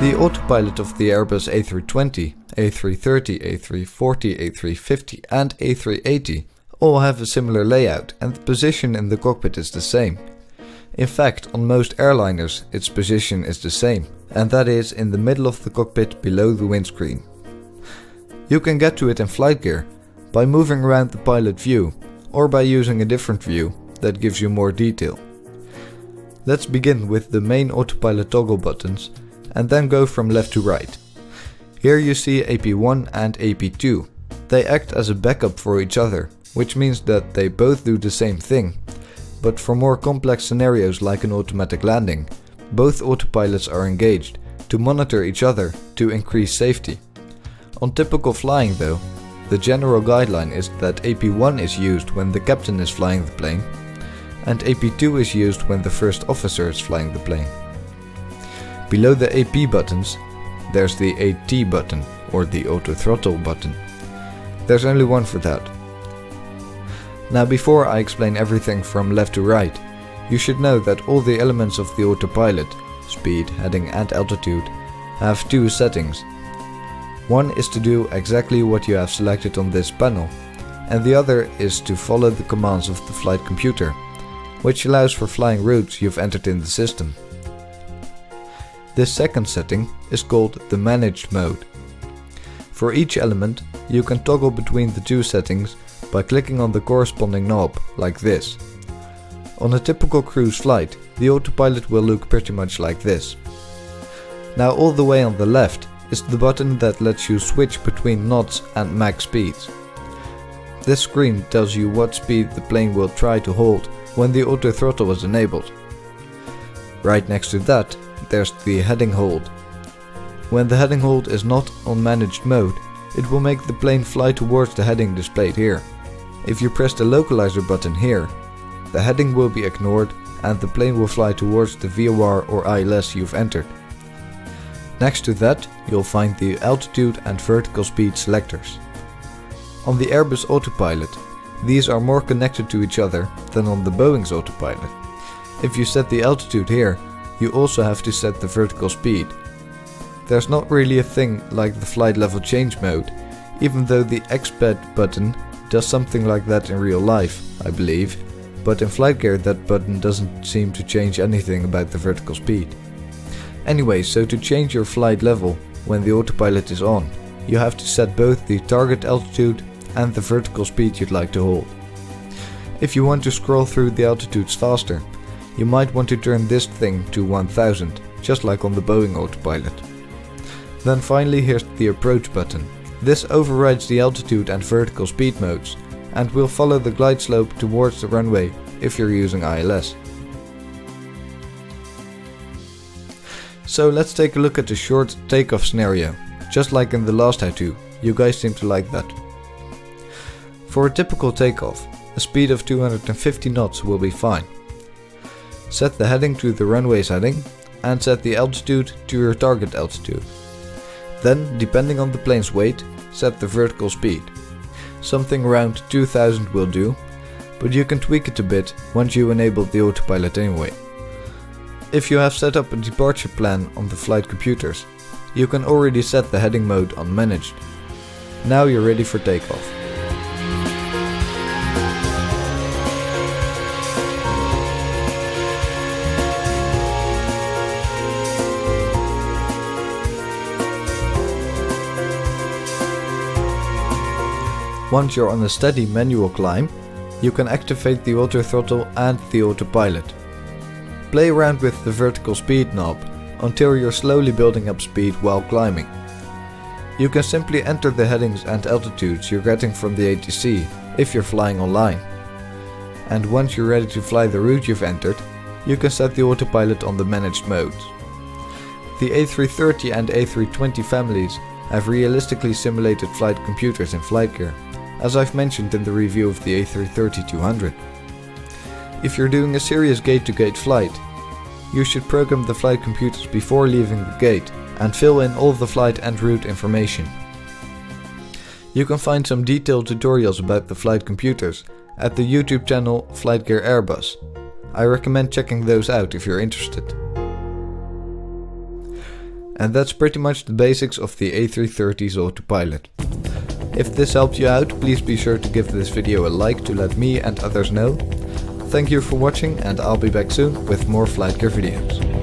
The autopilot of the Airbus A320, A330, A340, A350 and A380 all have a similar layout and the position in the cockpit is the same. In fact, on most airliners its position is the same, and that is in the middle of the cockpit below the windscreen. You can get to it in flight gear by moving around the pilot view or by using a different view that gives you more detail. Let's begin with the main autopilot toggle buttons and then go from left to right. Here you see AP1 and AP2. They act as a backup for each other, which means that they both do the same thing. But for more complex scenarios like an automatic landing, both autopilots are engaged to monitor each other to increase safety. On typical flying though, the general guideline is that AP1 is used when the captain is flying the plane, and AP2 is used when the first officer is flying the plane. Below the AP buttons, there's the AT button, or the auto throttle button. There's only one for that. Now before I explain everything from left to right, you should know that all the elements of the autopilot, speed, heading and altitude, have two settings. One is to do exactly what you have selected on this panel, and the other is to follow the commands of the flight computer, which allows for flying routes you've entered in the system. This second setting is called the managed mode. For each element, you can toggle between the two settings by clicking on the corresponding knob, like this. On a typical cruise flight, the autopilot will look pretty much like this. Now all the way on the left is the button that lets you switch between knots and max speeds. This screen tells you what speed the plane will try to hold when the auto throttle is enabled. Right next to that, there's the heading hold. When the heading hold is not on managed mode, it will make the plane fly towards the heading displayed here. If you press the localizer button here, the heading will be ignored and the plane will fly towards the VOR or ILS you've entered. Next to that, you'll find the altitude and vertical speed selectors. On the Airbus autopilot, these are more connected to each other than on the Boeing's autopilot. If you set the altitude here, you also have to set the vertical speed. There's not really a thing like the flight level change mode, even though the XPED button does something like that in real life, I believe, but in flight gear that button doesn't seem to change anything about the vertical speed. Anyway, so to change your flight level when the autopilot is on, you have to set both the target altitude and the vertical speed you'd like to hold. If you want to scroll through the altitudes faster, you might want to turn this thing to 1000, just like on the Boeing autopilot. Then finally here's the approach button. This overrides the altitude and vertical speed modes and will follow the glide slope towards the runway if you're using ILS. So let's take a look at a short takeoff scenario, just like in the last HowTo. You guys seem to like that. For a typical takeoff, a speed of 250 knots will be fine. Set the heading to the runway's heading and set the altitude to your target altitude. Then, depending on the plane's weight, set the vertical speed. Something around 2000 will do, but you can tweak it a bit once you enable the autopilot anyway. If you have set up a departure plan on the flight computers, you can already set the heading mode on managed. Now you're ready for takeoff. Once you're on a steady manual climb, you can activate the auto throttle and the autopilot. Play around with the vertical speed knob until you're slowly building up speed while climbing. You can simply enter the headings and altitudes you're getting from the ATC if you're flying online. And once you're ready to fly the route you've entered, you can set the autopilot on the managed modes. The A330 and A320 families have realistically simulated flight computers in flight gear, as I've mentioned in the review of the A330-200. If you're doing a serious gate-to-gate flight, you should program the flight computers before leaving the gate and fill in all the flight and route information. You can find some detailed tutorials about the flight computers at the YouTube channel Flight Gear Airbus. I recommend checking those out if you're interested. And that's pretty much the basics of the A330's Autopilot. If this helped you out, please be sure to give this video a like to let me and others know. Thank you for watching, and I'll be back soon with more flight gear videos.